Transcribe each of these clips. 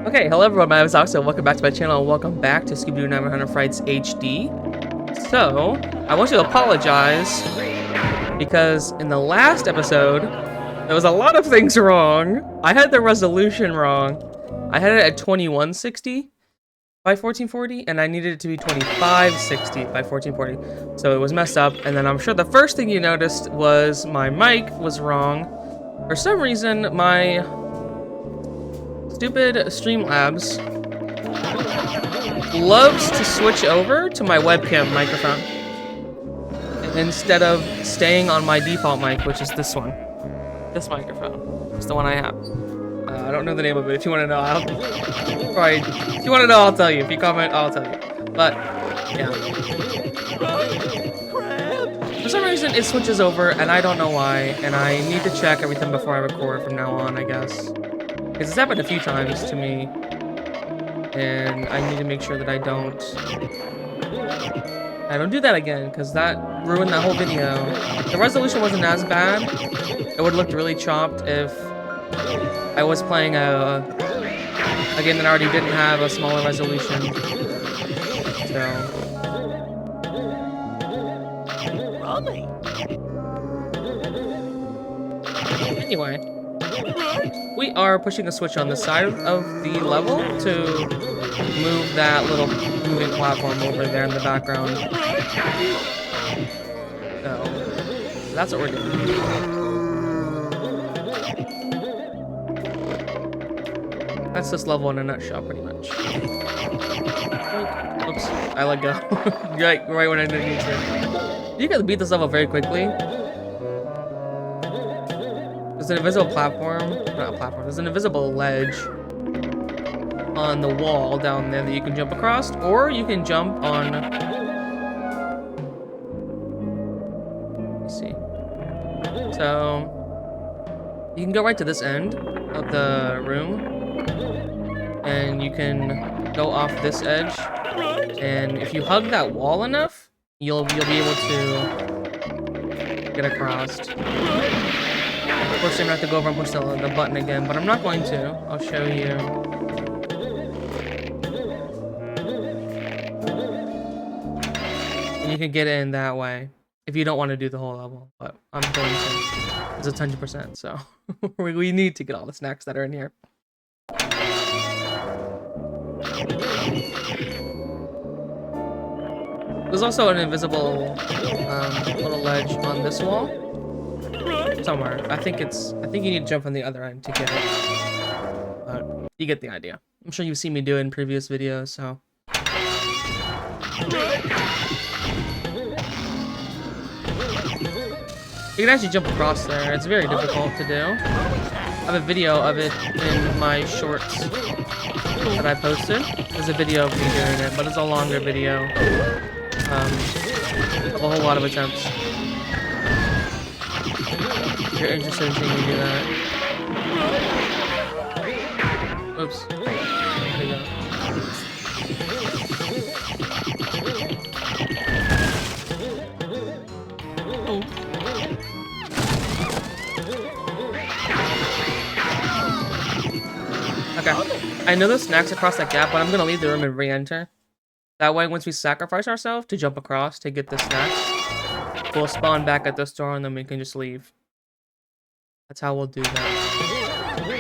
Okay, hello everyone, my name is Oxo, welcome back to my channel, and welcome back to Scooby-Doo 900 Frights HD. So, I want to apologize, because in the last episode, there was a lot of things wrong. I had the resolution wrong. I had it at 2160 by 1440, and I needed it to be 2560 by 1440. So it was messed up, and then I'm sure the first thing you noticed was my mic was wrong. For some reason, my stupid Streamlabs loves to switch over to my webcam microphone instead of staying on my default mic, which is this one. This microphone. It's the one I have. I don't know the name of it. If you want to know, if you want to know, I'll tell you. If you comment, I'll tell you. But yeah. For some reason, it switches over, and I don't know why. And I need to check everything before I record from now on, I guess. Because it's happened a few times to me, and I need to make sure that I don't do that again, because that ruined that whole video. The resolution wasn't as bad. It would have looked really chopped if I was playing a game that already didn't have a smaller resolution. So anyway. We are pushing a switch on the side of the level to move that little moving platform over there in the background. So that's what we're doing. That's this level in a nutshell, pretty much. Oops, I let go. right when I didn't need to. You can beat this level very quickly. There's an invisible platform, not a platform, there's an invisible ledge on the wall down there that you can jump across, or you can jump on, let's see, so you can go right to this end of the room, and you can go off this edge, and if you hug that wall enough, you'll be able to get across. Of course, I'm gonna have to go over and push the button again, but I'm not going to. I'll show you. And you can get in that way if you don't want to do the whole level, but I'm going to. It's a 100%, so we need to get all the snacks that are in here. There's also an invisible little ledge on this wall. Somewhere. I think you need to jump on the other end to get it. But you get the idea. I'm sure you've seen me do it in previous videos, so. You can actually jump across there. It's very difficult to do. I have a video of it in my shorts that I posted. There's a video of me doing it, but it's a longer video of a whole lot of attempts. If you're interested in seeing me do that. Oops. There you go. Oh. Okay. I know there's snacks across that gap, but I'm gonna leave the room and re-enter. That way, once we sacrifice ourselves to jump across to get the snacks, we'll spawn back at this door and then we can just leave. That's how we'll do that. There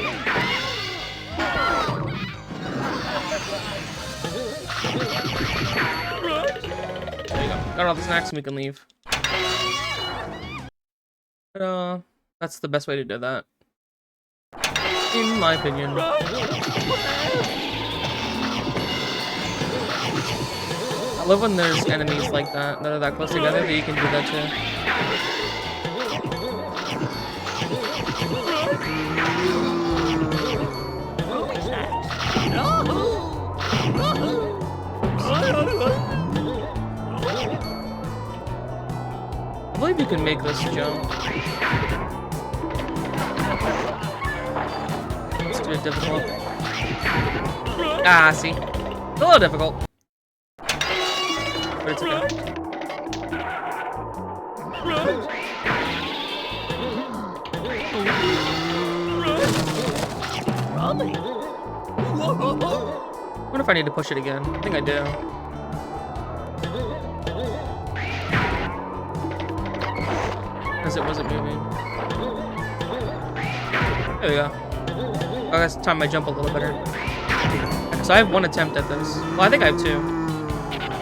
you go. Got all the snacks and we can leave. But, that's the best way to do that. In my opinion. I love when there's enemies like that are that close together that you can do that too. I believe you can make this jump. It's too difficult. Ah, see. It's a little difficult. But it's okay. wonder if I need to push it again. I think I do. Because it wasn't moving. There we go. Oh, I guess time I jump a little better. So I have one attempt at this. Well, I think I have two.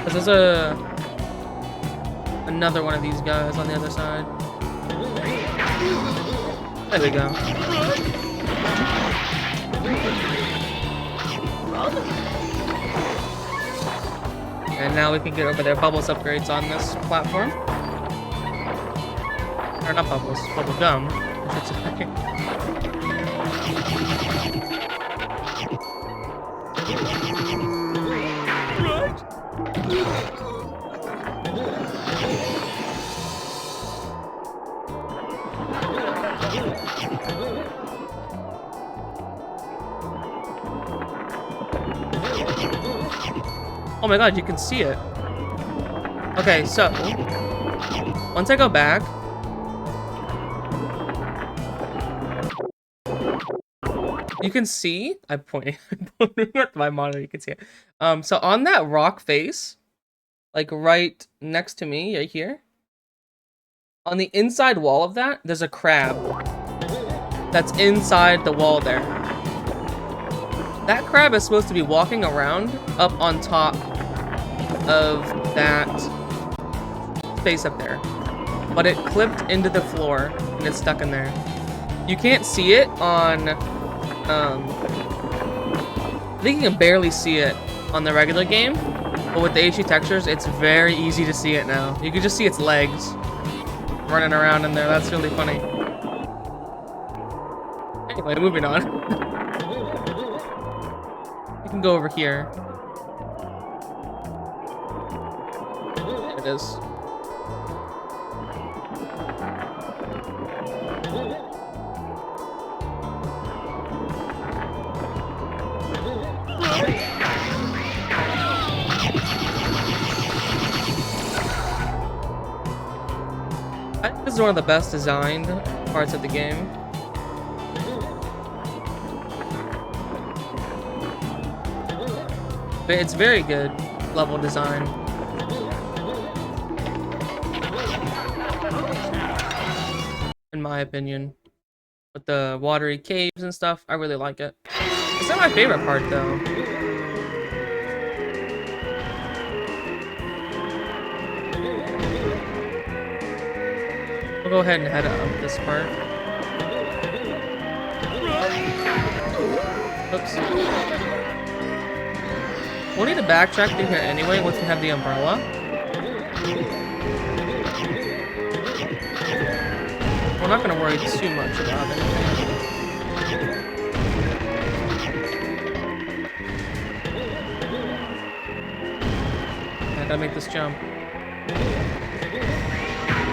Because there's another one of these guys on the other side. There we go. And now we can get over there. Bubbles upgrades on this platform. Or not bubbles, bubble gum, I should say. Oh my god, you can see it. Okay, so once I go back, you can see, I'm pointing at my monitor, you can see it. So on that rock face, like right next to me, right here, on the inside wall of that, there's a crab that's inside the wall there. That crab is supposed to be walking around up on top of that space up there. But it clipped into the floor and it's stuck in there. You can't see it on, I think you can barely see it on the regular game, but with the HD textures, it's very easy to see it now. You can just see its legs running around in there. That's really funny. Anyway, moving on. We can go over here. There it is. I think this is one of the best designed parts of the game. But it's very good level design. In my opinion. With the watery caves and stuff, I really like it. It's not my favorite part though. We'll go ahead and head up this part. Oops. We'll need to backtrack through here anyway once we have the umbrella. We're not going to worry too much about anything. I gotta make this jump.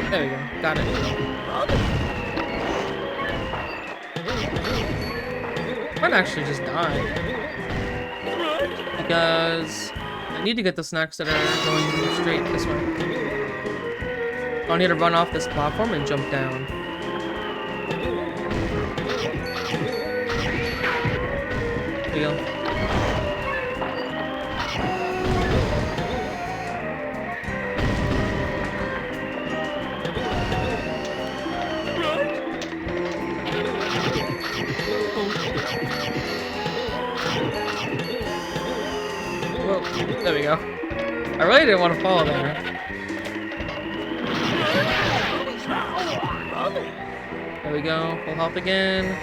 There we go. Got it. Might actually just die. Because I need to get the snacks that are going straight this way. I'll need to run off this platform and jump down. There we go. There we go. I really didn't want to fall there. There we go. Full health again.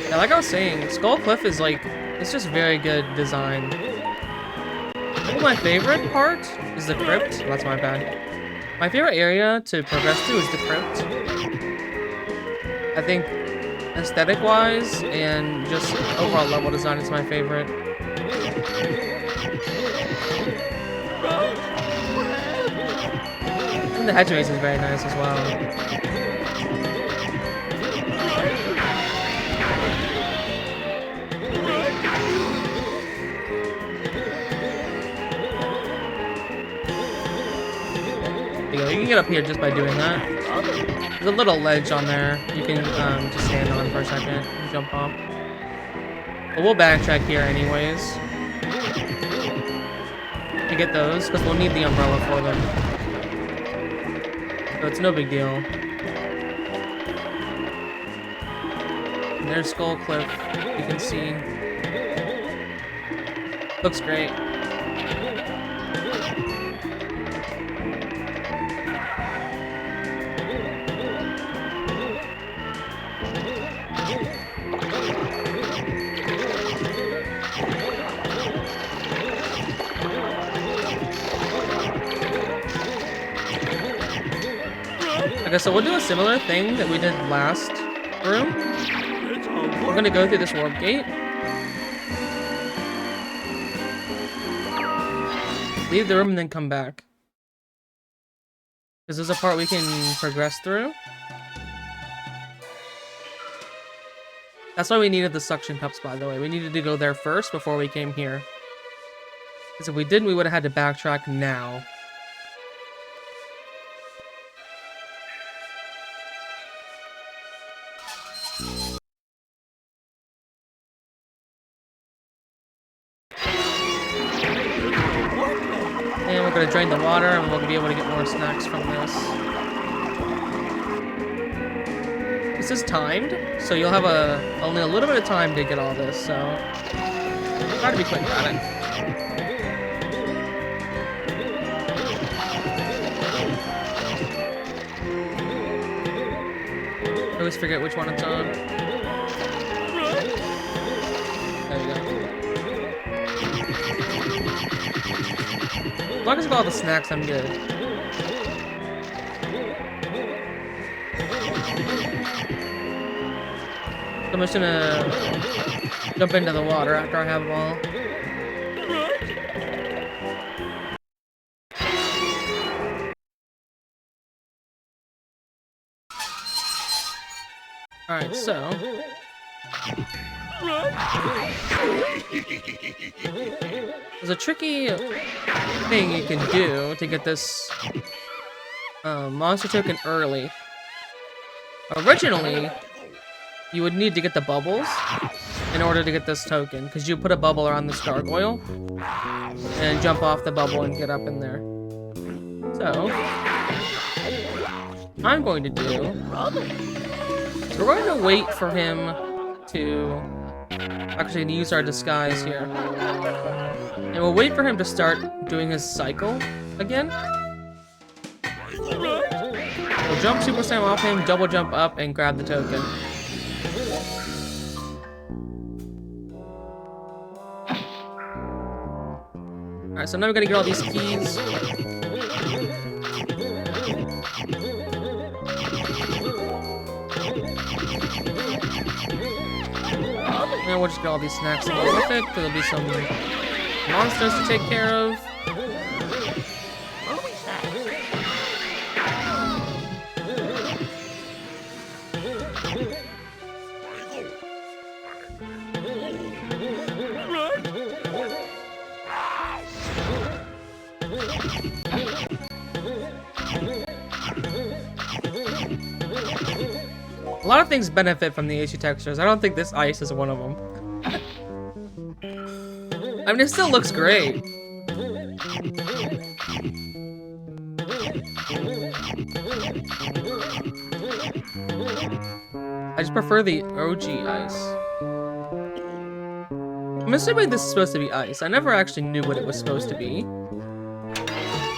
Yeah, like I was saying, Skull Cliff is like, it's just very good design. I think my favorite part is the crypt. Oh, that's my bad. My favorite area to progress to is the crypt. I think aesthetic-wise and just overall level design is my favorite. And the hedge maze is very nice as well. You can get up here just by doing that. There's a little ledge on there you can just stand on for a second and jump off. But we'll backtrack here anyways to get those, because we'll need the umbrella for them. So it's no big deal. And there's Skull Cliff, you can see. Looks great. Okay, so we'll do a similar thing that we did last room. We're gonna go through this warp gate. Leave the room and then come back. Because there's a part we can progress through. That's why we needed the suction cups, by the way. We needed to go there first before we came here. Because if we didn't, we would have had to backtrack now. And we're gonna drain the water and we'll be able to get more snacks from this. This is timed, so you'll have only a little bit of time to get all this, so try to be quick about it. I always forget which one it's on. There you go. As long as I got all the snacks, I'm good. So I'm just gonna jump into the water after I have them all. Alright, so there's a tricky thing you can do to get this monster token early. Originally, you would need to get the bubbles in order to get this token, because you put a bubble around this gargoyle and jump off the bubble and get up in there. So, I'm going to do... We're going to wait for him to actually use our disguise here. And we'll wait for him to start doing his cycle again. We'll jump Super Slam off him, double jump up, and grab the token. Alright, so now we're gonna get all these keys. And we'll just get all these snacks along with it, because there'll be some monsters to take care of. A lot of things benefit from the issue textures. I don't think this ice is one of them. I mean, it still looks great. I just prefer the OG ice. I'm assuming this is supposed to be ice. I never actually knew what it was supposed to be.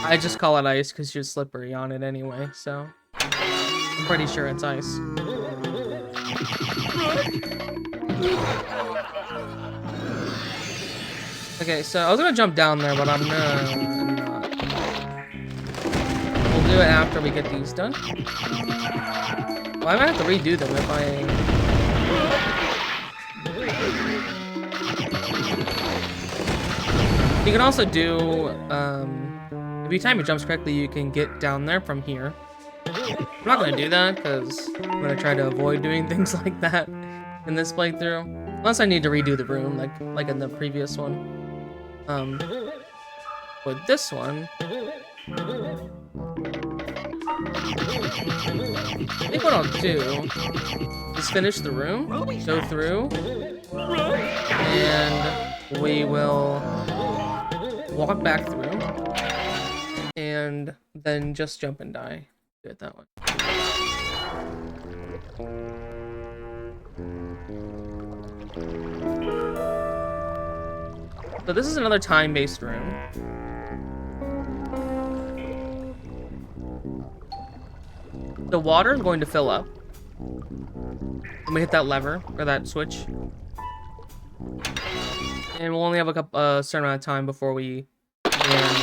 I just call it ice because you're slippery on it anyway, so I'm pretty sure it's ice. Okay, so I was gonna jump down there, but I'm not. We'll do it after we get these done. Well, I might have to redo them if I... You can also do, if you time your jumps correctly, you can get down there from here. I'm not gonna do that, because I'm gonna try to avoid doing things like that in this playthrough. Unless I need to redo the room, like in the previous one. With this one... I think what I'll do is finish the room, go through, and we will walk back through, and then just jump and die. Do it that way. So this is another time-based room. The water is going to fill up. Let me hit that lever, or that switch. And we'll only have a certain amount of time before we begin.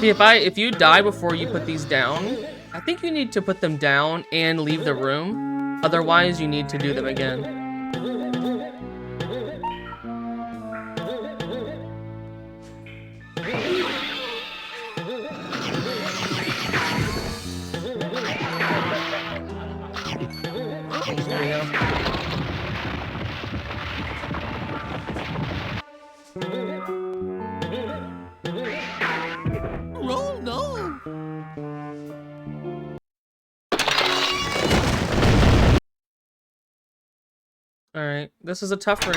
See, if you die before you put these down, I think you need to put them down and leave the room. Otherwise, you need to do them again. Alright, this is a tough room.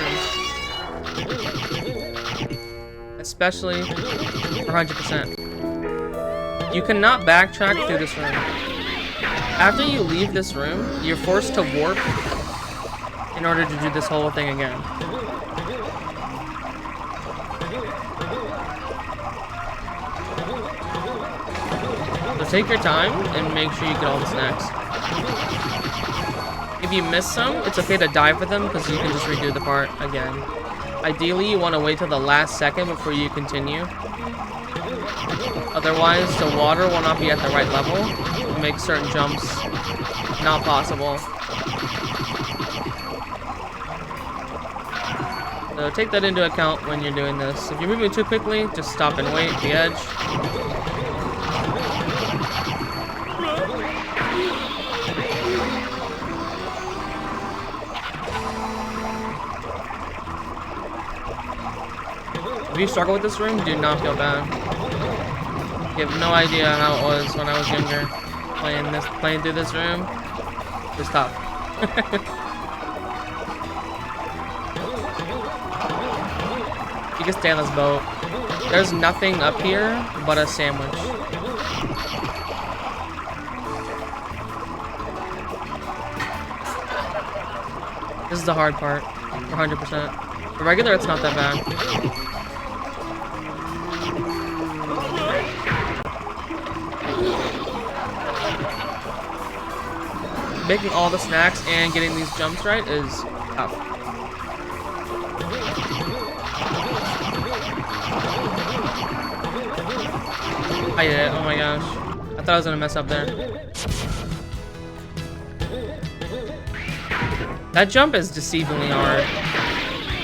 Especially for 100%. You cannot backtrack through this room. After you leave this room, you're forced to warp in order to do this whole thing again. So take your time and make sure you get all the snacks. If you miss some, it's okay to die for them because you can just redo the part again. Ideally, you want to wait till the last second before you continue. Otherwise, the water will not be at the right level. It'll make certain jumps not possible. So take that into account when you're doing this. If you're moving too quickly, just stop and wait at the edge. If you struggle with this room, do not feel bad. You have no idea how it was when I was younger. Playing through this room. Just tough. You can stay on this boat. There's nothing up here but a sandwich. This is the hard part. 100%. The regular, it's not that bad. Making all the snacks and getting these jumps right is tough. I did it. Oh my gosh. I thought I was gonna mess up there. That jump is deceivingly hard.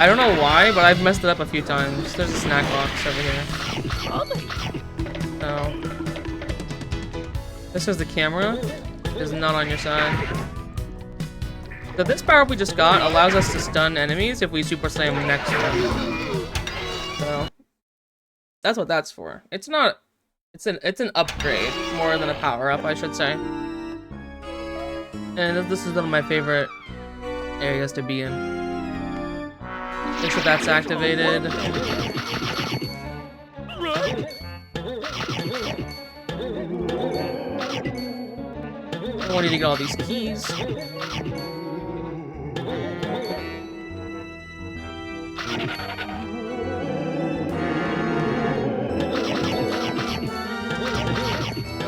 I don't know why, but I've messed it up a few times. There's a snack box over here. So, this is the camera. Is not on your side. So this power up we just got allows us to stun enemies if we super slam next to them. So that's what that's for. It's not. It's an upgrade more than a power up, I should say. And this is one of my favorite areas to be in. Make sure that's activated. I need to get all these keys. So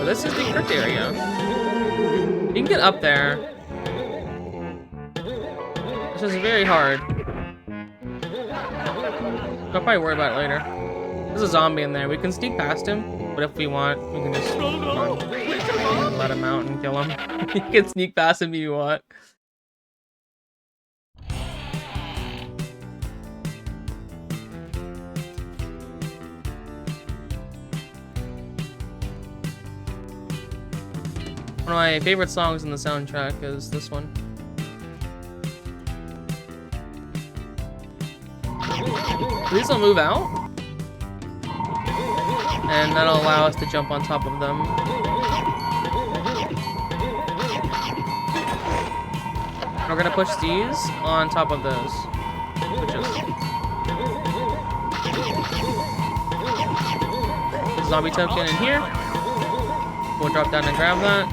this is the crypt area. You can get up there. This is very hard. I'll probably worry about it later. There's a zombie in there. We can sneak past him, but if we want, we can just run. Let him out and kill him. You can sneak past him if you want. One of my favorite songs in the soundtrack is this one. Please don't move out. and that'll allow us to jump on top of them. We're gonna push these on top of those. Zombie token in here. We'll drop down and grab that.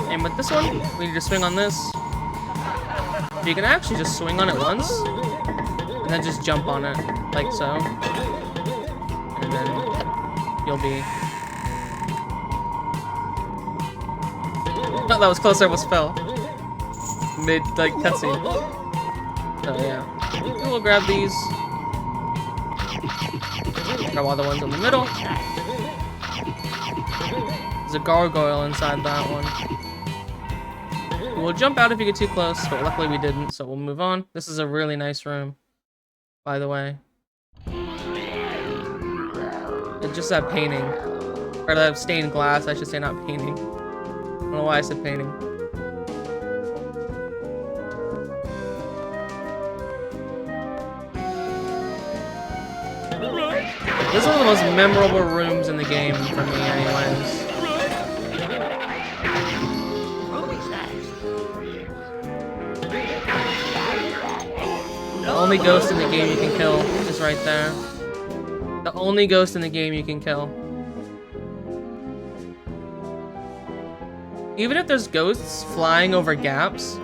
And with this one, we need to swing on this. You can actually just swing on it once, and then just jump on it, like so. And then you'll be... Oh, that was close, I almost fell. Mid, like, cutscene. So, yeah. We'll grab these. Grab all the ones in the middle. There's a gargoyle inside that one. We'll jump out if you get too close, but luckily we didn't, so we'll move on. This is a really nice room, by the way. It's just that painting. Or that stained glass, I should say, not painting. I don't know why I said painting. This is one of the most memorable rooms in the game for me, anyways. The only ghost in the game you can kill is right there. The only ghost in the game you can kill. Even if there's ghosts flying over gaps,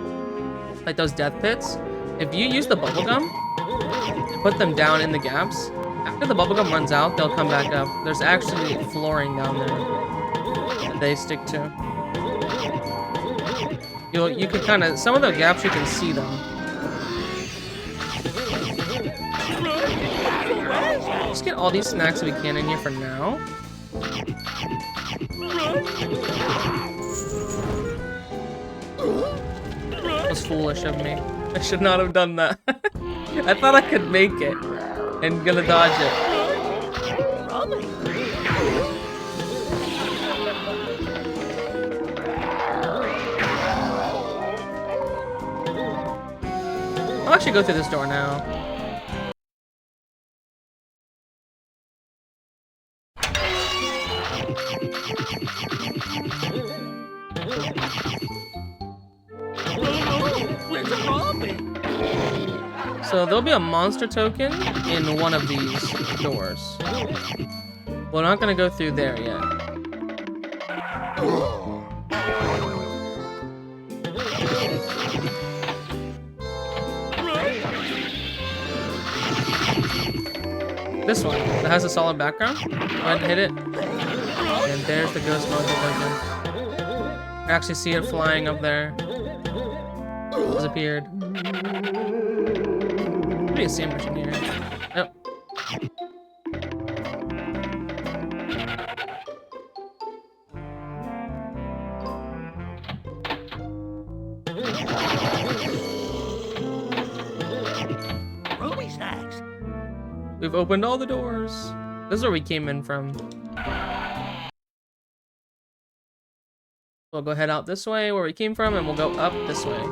like those death pits, if you use the bubblegum and put them down in the gaps, after the bubblegum runs out, they'll come back up. There's actually flooring down there that they stick to. You can kind of, some of the gaps you can see them. Let's get all these snacks we can in here for now. That was foolish of me. I should not have done that. I thought I could make it and gonna dodge it. I'll actually go through this door now. So there'll be a monster token in one of these doors. We're not gonna go through there yet. This one that has a solid background. Go ahead and hit it. And there's the ghost monster token. I actually see it flying up there. Disappeared. Maybe a sandwich in here. Yep. We've opened all the doors. This is where we came in from. We'll go head out this way where we came from, and we'll go up this way.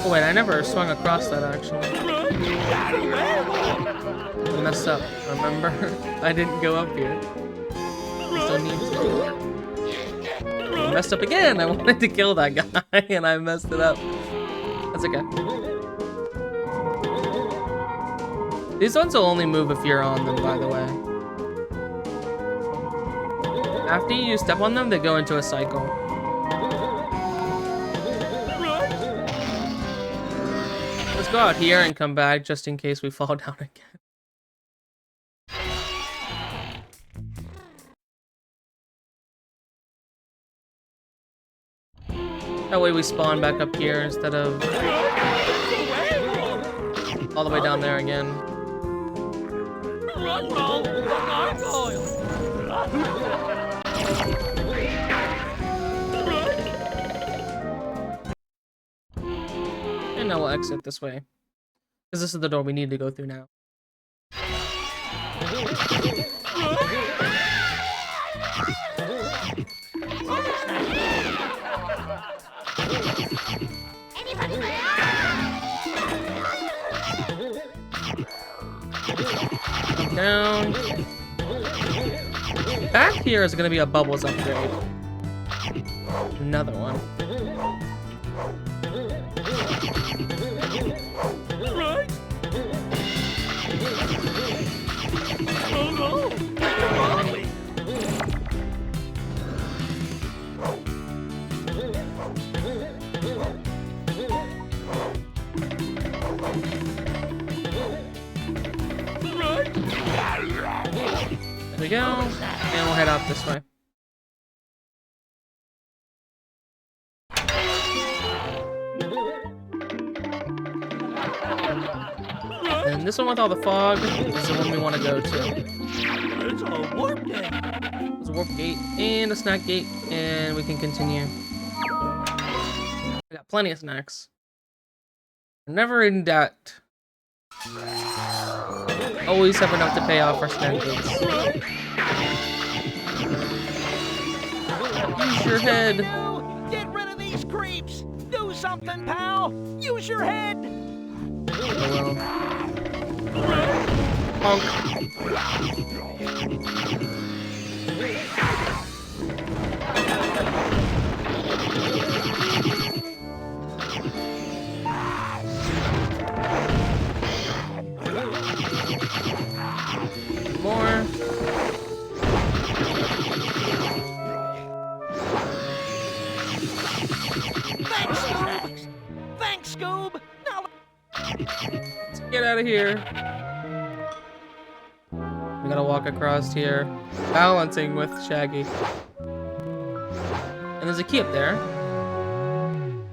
Oh wait, I never swung across that actually. I messed up, remember? I didn't go up here. Still need to. I messed up again! I wanted to kill that guy and I messed it up. That's okay. These ones will only move if you're on them, by the way. After you step on them, they go into a cycle. Let's go out here and come back just in case we fall down again. That way we spawn back up here instead of all the way down there again. And now we'll exit this way. Because this is the door we need to go through now. Come down. Back here is going to be a bubbles upgrade. Another one. Right? Oh no! There we go. And we'll head out this way. And this one with all the fog is the one we want to go to. It's a warp gate. There's a warp gate and a snack gate, and we can continue. We got plenty of snacks. Never in debt. Always have enough to pay off our snack gates. Use your head. Get rid of these creeps. Do something, pal. Use your head. Oh well. Honk. More. Thanks, Scoob. Thanks, Scoob. Now Let's get out of here. We gotta walk across here, balancing with Shaggy. And there's a key up there,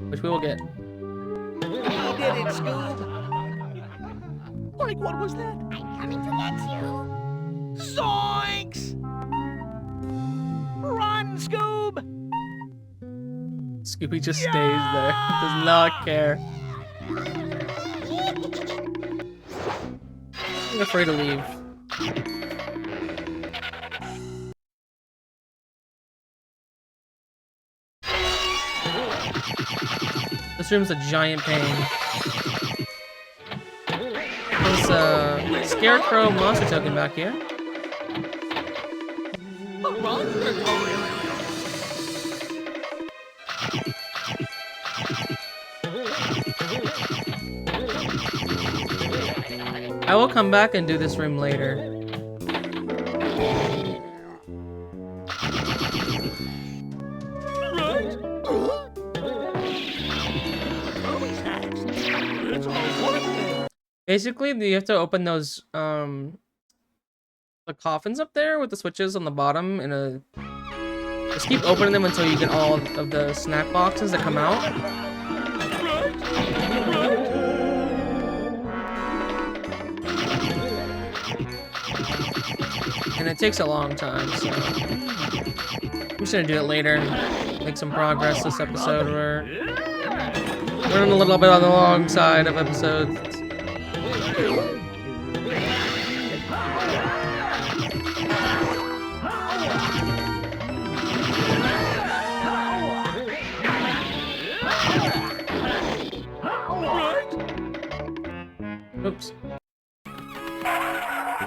which we will get. you did it, Scoob. Like, what was that? I'm coming to get you. Zoinks! Run, Scoob! Scooby just stays there, does not care. I'm afraid to leave. This room's a giant pain. There's a scarecrow monster token back here. I will come back and do this room later. Basically, you have to open those the coffins up there with the switches on the bottom, and just keep opening them until you get all of the snack boxes that come out. And it takes a long time, so I'm just gonna do it later. Make some progress this episode. We're running a little bit on the long side of episodes. Oops.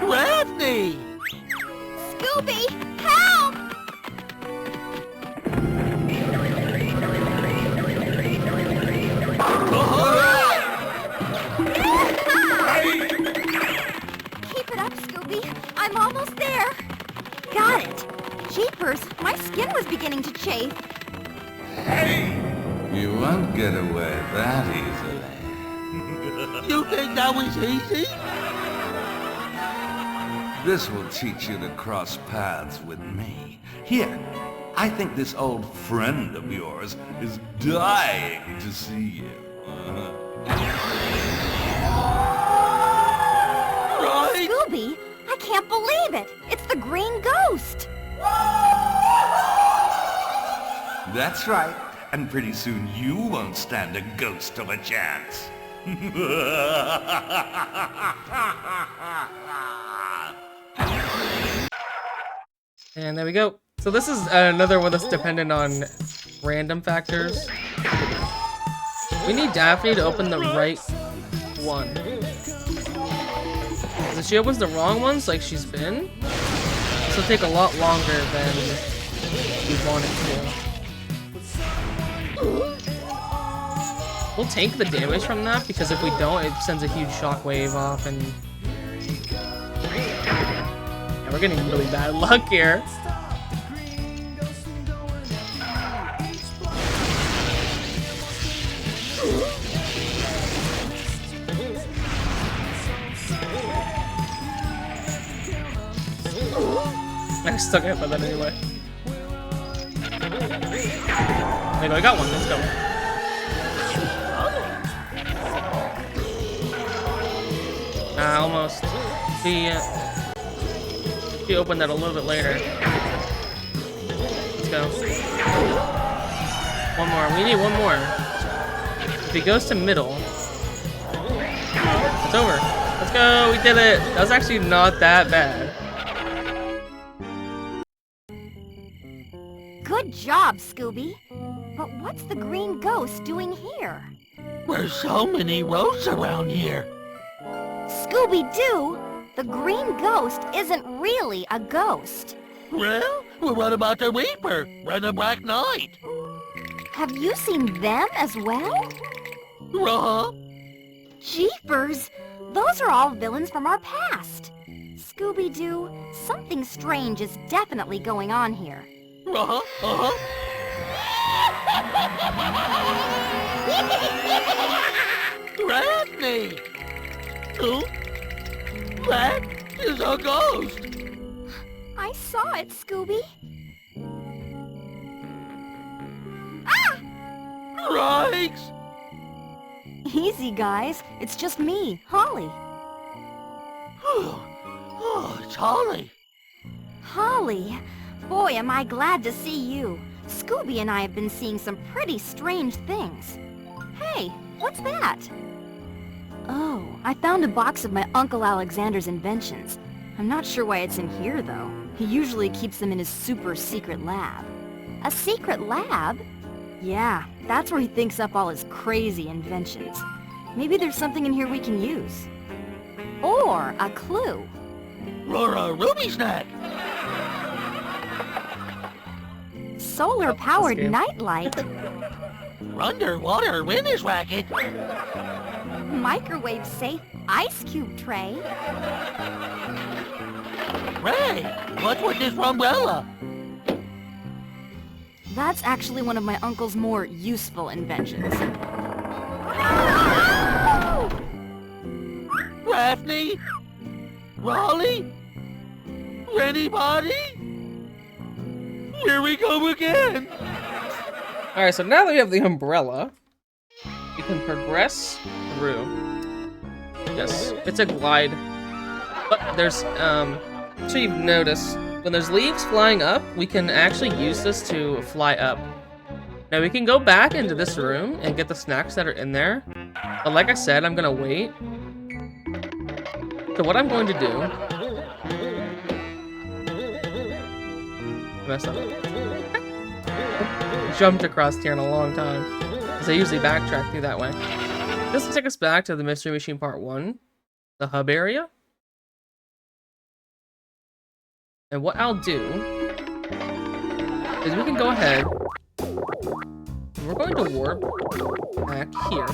Daphne! Scooby, help! Keep it up, Scooby. I'm almost there. Got it. Jeepers, my skin was beginning to chafe. You won't get away that easily. You think that was easy? This will teach you to cross paths with me. Here, I think this old friend of yours is dying to see you. Scooby, I can't believe it. It's the green ghost. That's right. And pretty soon you won't stand a ghost of a chance. And there we go. So this is another one that's dependent on random factors. We need Daphne to open the right one. Because if she opens the wrong ones like she's been, this will take a lot longer than we want it to. We'll tank the damage from that, because if we don't, it sends a huge shockwave off, and yeah, we're getting really bad luck here. I still can't put that anyway. There you go, I got one, let's go. Almost. She opened that a little bit later. Let's go. One more, we need one more. If he goes to middle, it's over. Let's go, we did it. That was actually not that bad. Good job, Scooby. But what's the green ghost doing here? There's so many roads around here. Scooby-Doo, the green ghost isn't really a ghost. Well, what about the Reaper and the Black Knight? Have you seen them as well? Uh-huh. Jeepers! Those are all villains from our past. Scooby-Doo, something strange is definitely going on here. Uh-huh, uh-huh. Daphne! Who? That is a ghost! I saw it, Scooby. Ah! Right! Easy, guys. It's just me, Holly. Oh, it's Holly. Holly, boy, am I glad to see you. Scooby and I have been seeing some pretty strange things. Hey, what's that? Oh, I found a box of my Uncle Alexander's inventions. I'm not sure why it's in here, though. He usually keeps them in his super secret lab. A secret lab? Yeah, that's where he thinks up all his crazy inventions. Maybe there's something in here we can use. Or a clue. Or a ruby snack. Solar-powered nightlight. Underwater winner's racket. Microwave-safe ice cube tray. Ray, what's with this umbrella? That's actually one of my uncle's more useful inventions. Daphne? Raleigh? Anybody? Here we go again! Alright, so now that we have the umbrella, we can progress through. Yes, it's a glide. But there's, so you've noticed, when there's leaves flying up, we can actually use this to fly up. Now we can go back into this room and get the snacks that are in there. But like I said, I'm gonna wait. So what I'm going to do... Messed up. Jumped across here in a long time, because I usually backtrack through that way. This will take us back to the Mystery Machine Part 1, the hub area. And what I'll do is we can go ahead. We're going to warp back here.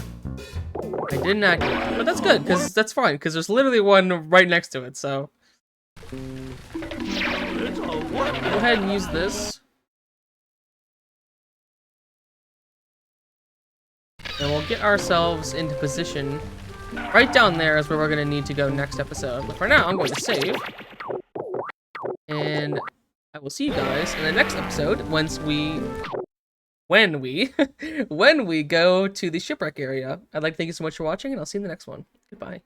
I didn't activate it, but that's good, because that's fine, because there's literally one right next to it, so. Go ahead and use this. And we'll get ourselves into position. Right down there is where we're going to need to go next episode. But for now, I'm going to save. And I will see you guys in the next episode when we go to the shipwreck area. I'd like to thank you so much for watching, and I'll see you in the next one. Goodbye.